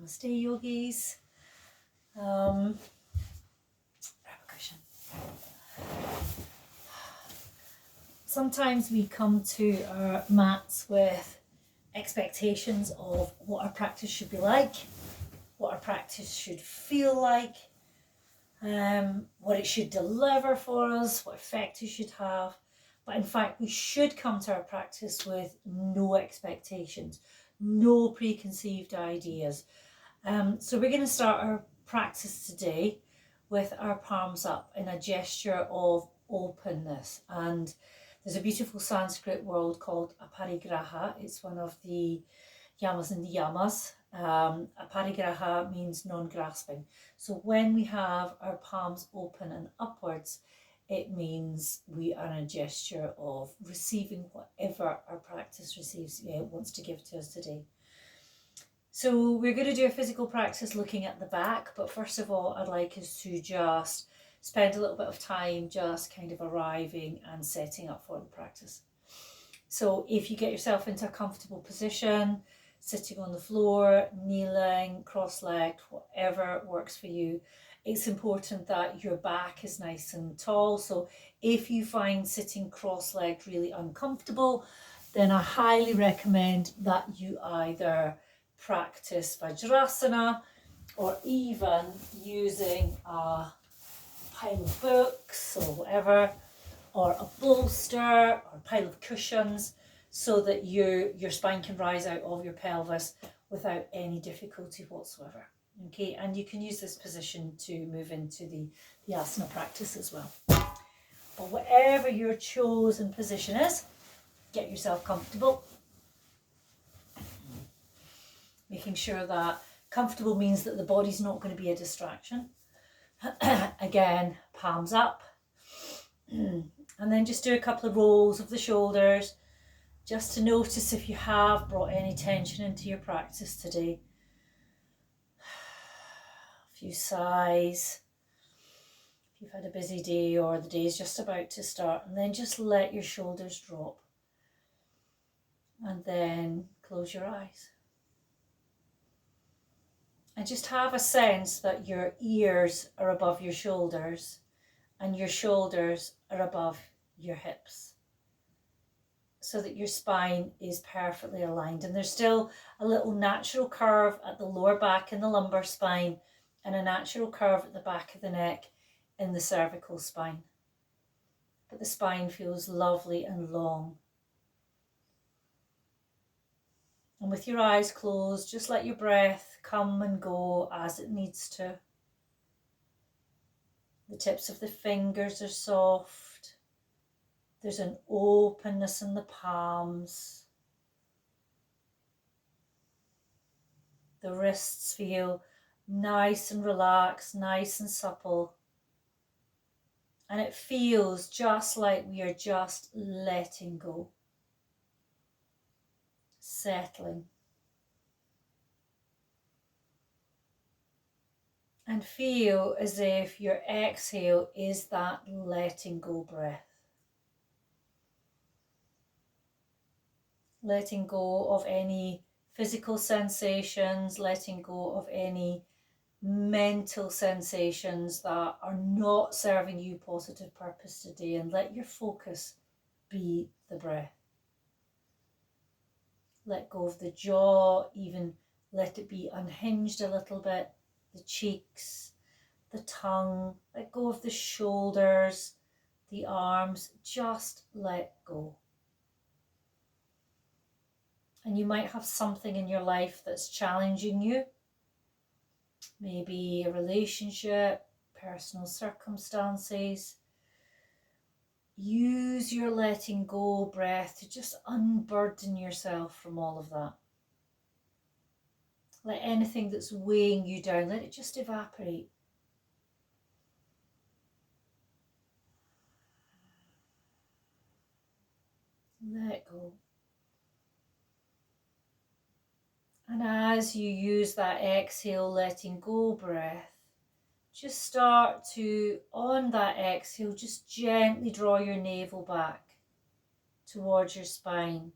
Namaste, yogis. Grab a cushion. Sometimes we come to our mats with expectations of what our practice should be like, what our practice should feel like, what it should deliver for us, what effect it should have. But in fact, we should come to our practice with no expectations, no preconceived ideas. So we're going to start our practice today with our palms up in a gesture of openness. And there's a beautiful Sanskrit word called aparigraha. It's one of the yamas and niyamas. Aparigraha means non-grasping. So when we have our palms open and upwards, it means we are in a gesture of receiving whatever our practice wants to give to us today. So we're going to do a physical practice looking at the back, but first of all, I'd like us to just spend a little bit of time just kind of arriving and setting up for the practice. So if you get yourself into a comfortable position, sitting on the floor, kneeling, cross-legged, whatever works for you, it's important that your back is nice and tall. So if you find sitting cross-legged really uncomfortable, then I highly recommend that you either practice Vajrasana or even using a pile of books or whatever, or a bolster or a pile of cushions, so that your spine can rise out of your pelvis without any difficulty whatsoever. Okay, and you can use this position to move into the asana practice as well. But whatever your chosen position is, get yourself comfortable. Making sure that comfortable means that the body's not going to be a distraction. Again, palms up. And then just do a couple of rolls of the shoulders, just to notice if you have brought any tension into your practice today. A few sighs. If you've had a busy day or the day is just about to start, and then just let your shoulders drop. And then close your eyes. And just have a sense that your ears are above your shoulders and your shoulders are above your hips, so that your spine is perfectly aligned. And there's still a little natural curve at the lower back in the lumbar spine and a natural curve at the back of the neck in the cervical spine. But the spine feels lovely and long. And with your eyes closed, just let your breath come and go as it needs to. The tips of the fingers are soft. There's an openness in the palms. The wrists feel nice and relaxed, nice and supple. And it feels just like we are just letting go. Settling. And feel as if your exhale is that letting go breath. Letting go of any physical sensations, letting go of any mental sensations that are not serving you positive purpose today, and let your focus be the breath. Let go of the jaw, even let it be unhinged a little bit, the cheeks, the tongue, let go of the shoulders, the arms, just let go. And you might have something in your life that's challenging you, maybe a relationship, personal circumstances. Use your letting go breath to just unburden yourself from all of that. Let anything that's weighing you down, let it just evaporate. Let go. And as you use that exhale, letting go breath, just start to, on that exhale, just gently draw your navel back towards your spine.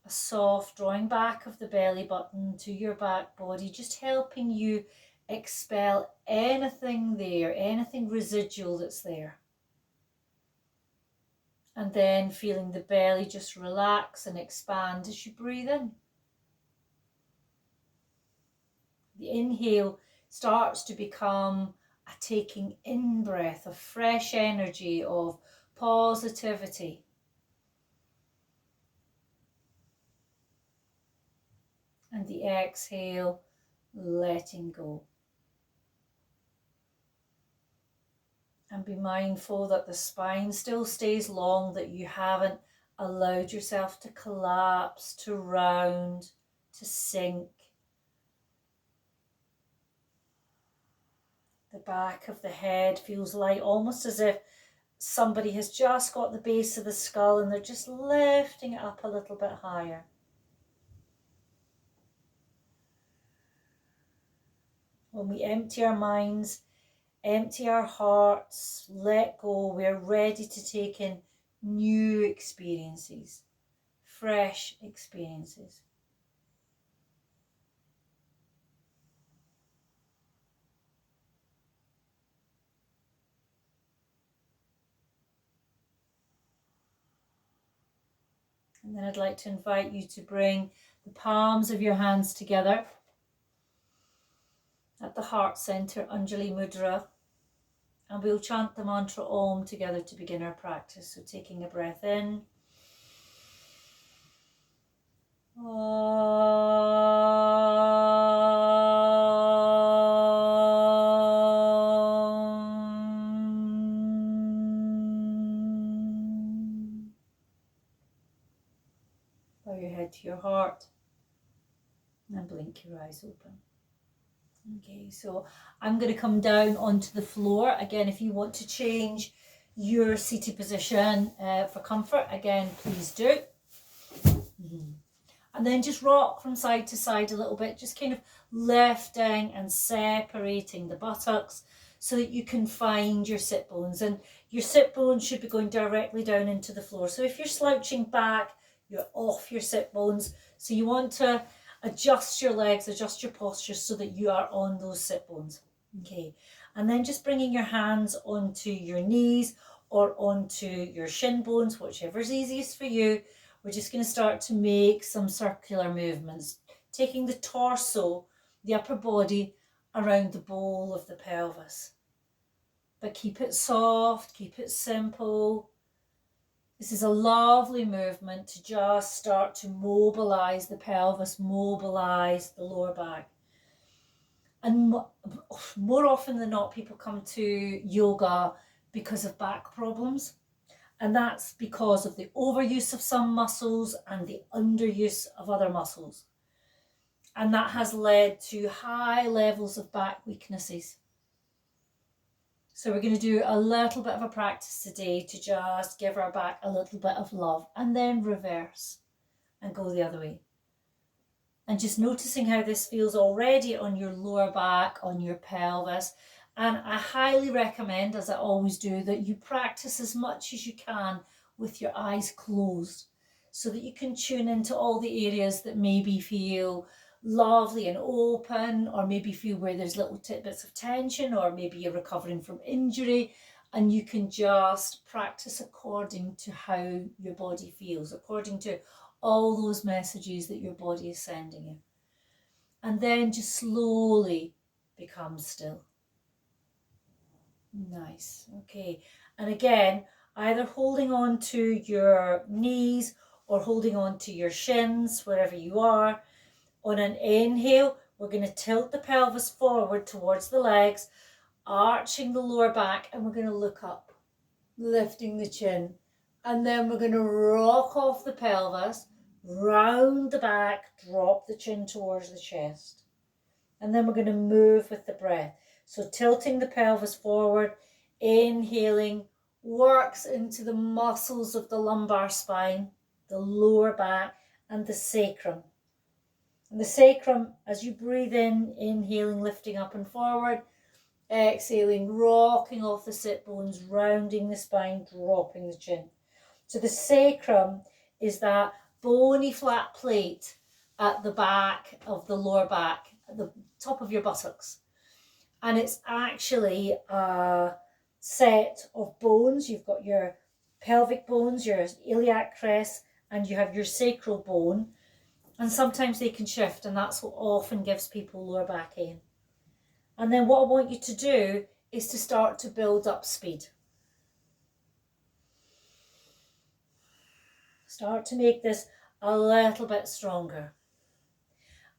a soft drawing back of the belly button to your back body, just helping you expel anything there, anything residual that's there. And then feeling the belly just relax and expand as you breathe in. The inhale starts to become a taking in breath of fresh energy, of positivity. And the exhale, letting go. And be mindful that the spine still stays long, that you haven't allowed yourself to collapse, to round, to sink. The back of the head feels light, almost as if somebody has just got the base of the skull and they're just lifting it up a little bit higher. When we empty our minds, empty our hearts, let go, we're ready to take in new experiences, fresh experiences. And then I'd like to invite you to bring the palms of your hands together at the heart center, Anjali Mudra. And we'll chant the mantra Om together to begin our practice. So taking a breath in. Bow your head to your heart and blink your eyes open. Okay, so I'm going to come down onto the floor. Again, if you want to change your seated position for comfort, again, please do. And then just rock from side to side a little bit, just kind of lifting and separating the buttocks so that you can find your sit bones. And your sit bones should be going directly down into the floor. So if you're slouching back, you're off your sit bones. So you want to adjust your legs, adjust your posture so that you are on those sit bones. Okay, and then just bringing your hands onto your knees or onto your shin bones, whichever's easiest for you. We're just going to start to make some circular movements, taking the torso, the upper body, around the bowl of the pelvis. But keep it soft, keep it simple. This is a lovely movement to just start to mobilize the pelvis, mobilize the lower back. And more often than not, people come to yoga because of back problems. And that's because of the overuse of some muscles and the underuse of other muscles. And that has led to high levels of back weaknesses. So we're going to do a little bit of a practice today to just give our back a little bit of love and then reverse and go the other way. And just noticing how this feels already on your lower back, on your pelvis. And I highly recommend, as I always do, that you practice as much as you can with your eyes closed so that you can tune into all the areas that maybe feel lovely and open, or maybe feel where there's little tidbits of tension, or maybe you're recovering from injury, and you can just practice according to how your body feels, according to all those messages that your body is sending you. And then just slowly become still. Nice. Okay. And again, either holding on to your knees or holding on to your shins, wherever you are. On an inhale, we're going to tilt the pelvis forward towards the legs, arching the lower back, and we're going to look up, lifting the chin. And then we're going to rock off the pelvis, round the back, drop the chin towards the chest. And then we're going to move with the breath. So tilting the pelvis forward, inhaling, works into the muscles of the lumbar spine, the lower back, and the sacrum. And the sacrum, as you breathe in, inhaling, lifting up and forward, exhaling, rocking off the sit bones, rounding the spine, dropping the chin. So the sacrum is that bony flat plate at the back of the lower back, at the top of your buttocks. And it's actually a set of bones. You've got your pelvic bones, your iliac crest, and you have your sacral bone. And sometimes they can shift, and that's what often gives people lower back pain. And then what I want you to do is to start to build up speed. Start to make this a little bit stronger.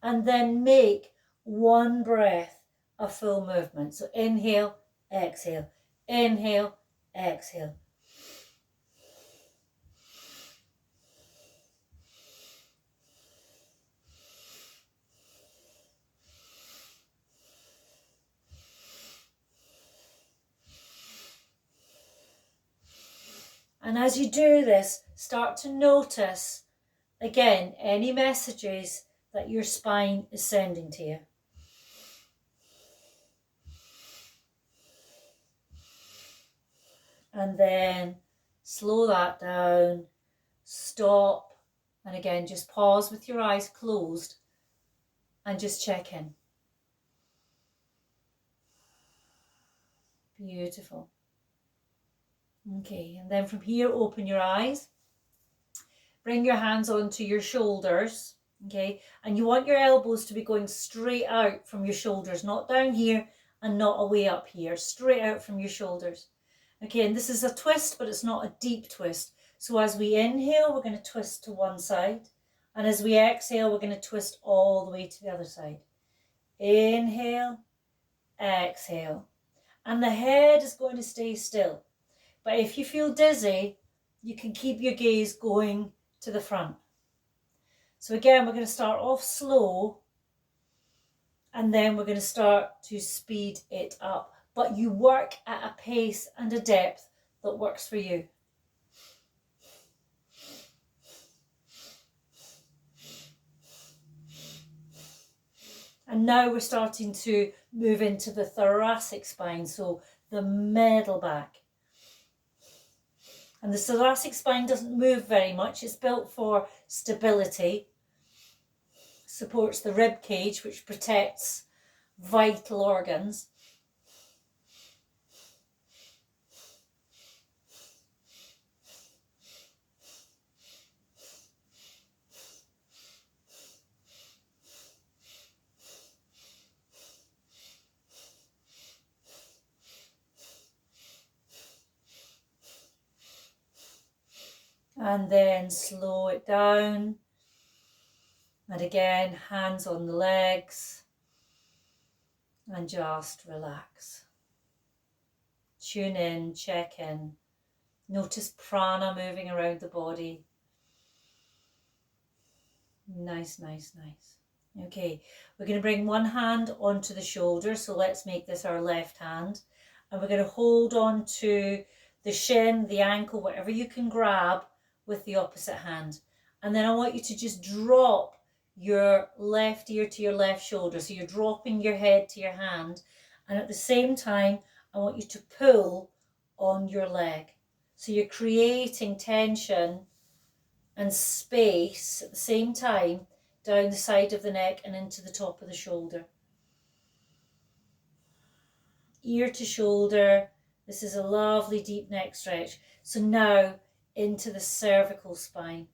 And then make one breath a full movement. So inhale, exhale, inhale, exhale. And as you do this, start to notice, again, any messages that your spine is sending to you. And then slow that down, stop, and again, just pause with your eyes closed and just check in. Beautiful. Okay, and then from here, open your eyes. Bring your hands onto your shoulders, okay? And you want your elbows to be going straight out from your shoulders, not down here and not away up here, straight out from your shoulders. Okay, and this is a twist, but it's not a deep twist. So as we inhale, we're going to twist to one side. And as we exhale, we're going to twist all the way to the other side. Inhale, exhale. And the head is going to stay still. But if you feel dizzy, you can keep your gaze going to the front. So again, we're going to start off slow, and then we're going to start to speed it up. But you work at a pace and a depth that works for you. And now we're starting to move into the thoracic spine, so the middle back. And the thoracic spine doesn't move very much. It's built for stability, supports the rib cage, which protects vital organs. And then slow it down. And again, hands on the legs. And just relax. Tune in, check in. Notice prana moving around the body. Nice, nice, nice. Okay, we're going to bring one hand onto the shoulder. So let's make this our left hand. And we're going to hold on to the shin, the ankle, whatever you can grab with the opposite hand. And then I want you to just drop your left ear to your left shoulder. So you're dropping your head to your hand. And at the same time, I want you to pull on your leg. So you're creating tension and space at the same time down the side of the neck and into the top of the shoulder. Ear to shoulder. This is a lovely deep neck stretch. So now into the cervical spine.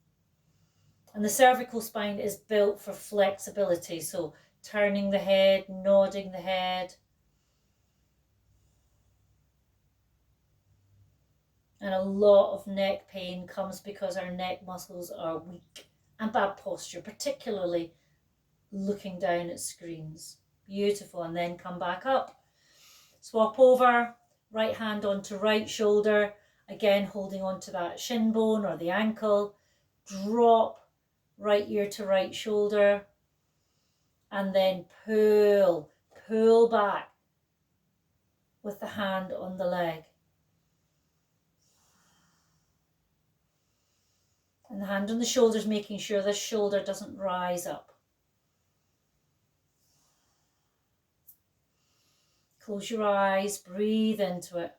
And the cervical spine is built for flexibility. So turning the head, nodding the head. And a lot of neck pain comes because our neck muscles are weak and bad posture, particularly looking down at screens. Beautiful. And then come back up. Swap over, right hand onto right shoulder. Again, holding onto that shin bone or the ankle. Drop right ear to right shoulder. And then pull back with the hand on the leg. And the hand on the shoulders, making sure the shoulder doesn't rise up. Close your eyes, breathe into it.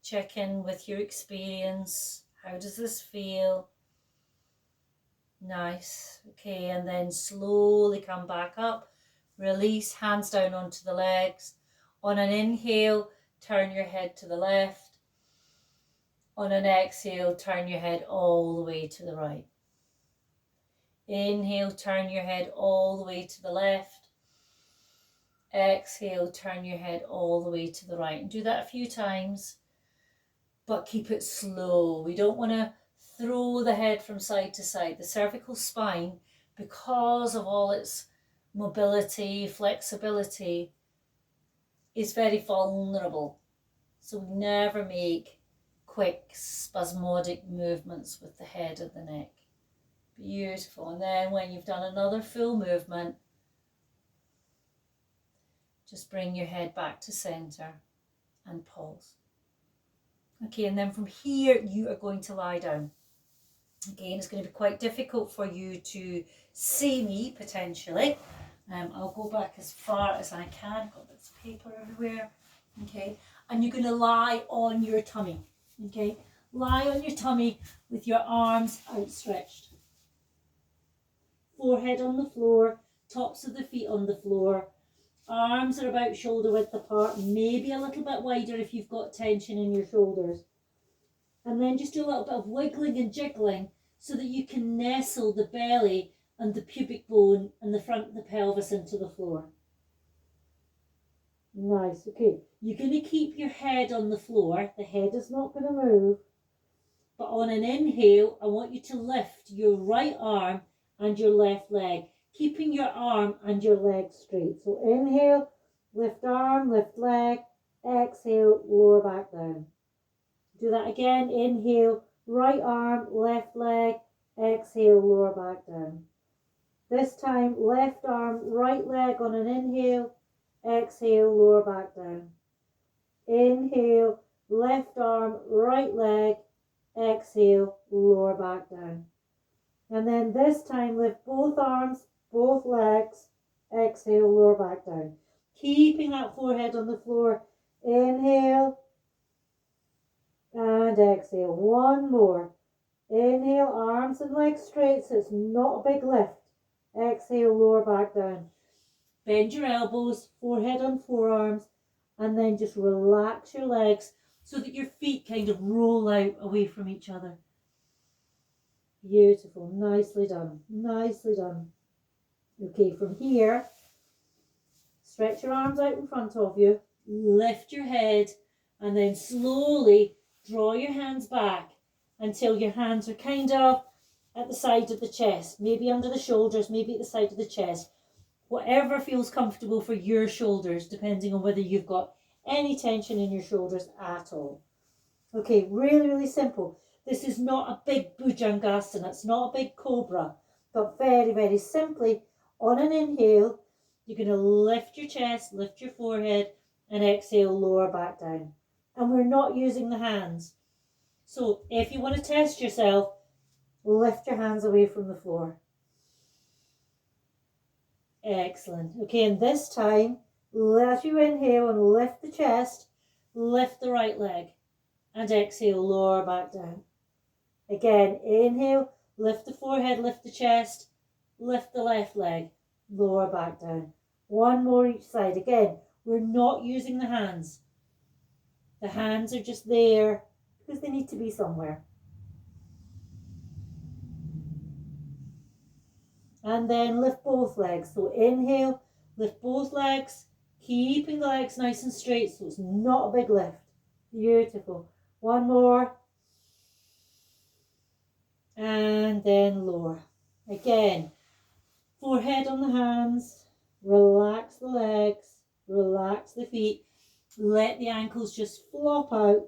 Check in with your experience. How does this feel? Nice. Okay, and then slowly come back up. Release, hands down onto the legs. On an inhale, turn your head to the left. On an exhale, turn your head all the way to the right. Inhale, turn your head all the way to the left. Exhale, turn your head all the way to the right. And do that a few times, but keep it slow. We don't want to throw the head from side to side. The cervical spine, because of all its mobility, flexibility, is very vulnerable. So we never make quick spasmodic movements with the head and the neck. Beautiful. And then when you've done another full movement, just bring your head back to center and pause. Okay, and then from here, you are going to lie down. Again, it's going to be quite difficult for you to see me, potentially. I'll go back as far as I can. I've got bits of paper everywhere. Okay, and you're going to lie on your tummy. Okay, lie on your tummy with your arms outstretched. Forehead on the floor, tops of the feet on the floor. Arms are about shoulder width apart, maybe a little bit wider if you've got tension in your shoulders. And then just do a little bit of wiggling and jiggling so that you can nestle the belly and the pubic bone and the front of the pelvis into the floor. Nice, okay. You're going to keep your head on the floor. The head is not going to move. But on an inhale, I want you to lift your right arm and your left leg, keeping your arm and your leg straight. So inhale, lift arm, lift leg. Exhale, lower back down. Do that again. Inhale, right arm, left leg. Exhale, lower back down. This time, left arm, right leg on an inhale. Exhale, lower back down. Inhale, left arm, right leg. Exhale, lower back down. And then this time, lift both arms, both legs. Exhale, lower back down. Keeping that forehead on the floor. Inhale and exhale. One more. Inhale, arms and legs straight, so it's not a big lift. Exhale, lower back down. Bend your elbows, forehead on forearms, and then just relax your legs so that your feet kind of roll out away from each other. Beautiful. Nicely done. Nicely done. Okay, from here, stretch your arms out in front of you, lift your head, and then slowly draw your hands back until your hands are kind of at the side of the chest, maybe under the shoulders, maybe at the side of the chest. Whatever feels comfortable for your shoulders, depending on whether you've got any tension in your shoulders at all. Okay, really, really simple. This is not a big bhujangasana, it's not a big cobra, but very, very simply, on an inhale, you're going to lift your chest, lift your forehead, and exhale, lower back down. And we're not using the hands. So if you want to test yourself, lift your hands away from the floor. Excellent. Okay, and this time, as you inhale and lift the chest, lift the right leg, and exhale, lower back down. Again, inhale, lift the forehead, lift the chest, lift the left leg, lower back down. One more each side. Again, we're not using the hands. The hands are just there because they need to be somewhere. And then lift both legs. So inhale, lift both legs, keeping the legs nice and straight so it's not a big lift. Beautiful. One more. And then lower. Again, forehead on the hands, relax the legs, relax the feet, let the ankles just flop out.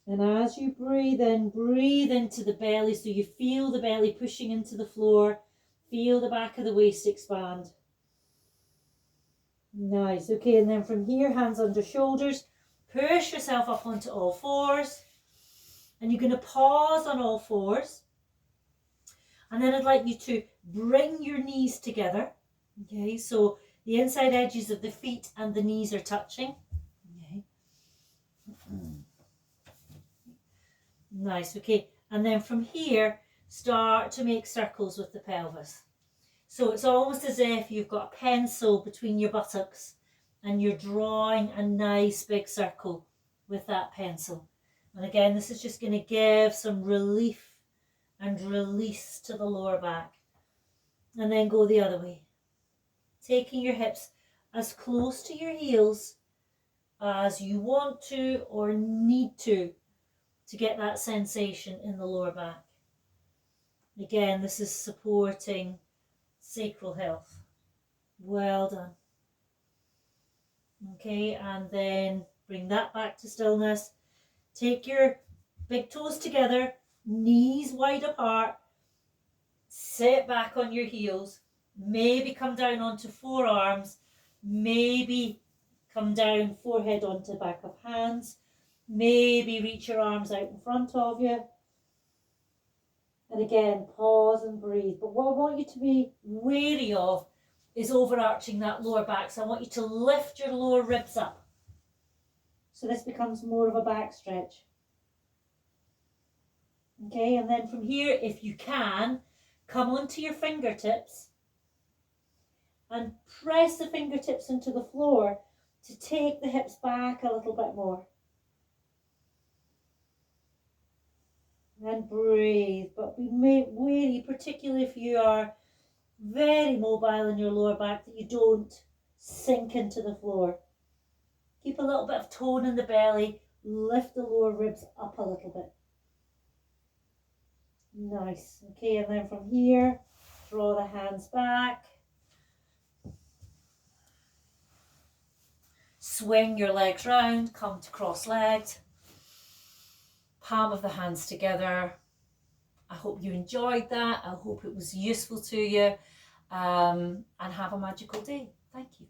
And as you breathe in, breathe into the belly so you feel the belly pushing into the floor, feel the back of the waist expand. Nice. Okay, and then from here, hands under shoulders, push yourself up onto all fours. And you're going to pause on all fours. And then I'd like you to bring your knees together. Okay, so the inside edges of the feet and the knees are touching. Okay. Nice, okay. And then from here, start to make circles with the pelvis. So it's almost as if you've got a pencil between your buttocks and you're drawing a nice big circle with that pencil. And again, this is just going to give some relief and release to the lower back. And then go the other way. Taking your hips as close to your heels as you want to or need to get that sensation in the lower back. Again, this is supporting sacral health. Well done. Okay, and then bring that back to stillness. Take your big toes together, knees wide apart, sit back on your heels, maybe come down onto forearms, maybe come down forehead onto back of hands, maybe reach your arms out in front of you. And again, pause and breathe. But what I want you to be wary of is overarching that lower back. So I want you to lift your lower ribs up. So this becomes more of a back stretch. Okay, and then from here, if you can, come onto your fingertips and press the fingertips into the floor to take the hips back a little bit more. And breathe, but be wary, particularly if you are very mobile in your lower back, that you don't sink into the floor. Keep a little bit of tone in the belly, lift the lower ribs up a little bit. Nice. Okay, and then from here, draw the hands back. Swing your legs round, come to cross-legged. Palm of the hands together. I hope you enjoyed that. I hope it was useful to you. And have a magical day. Thank you.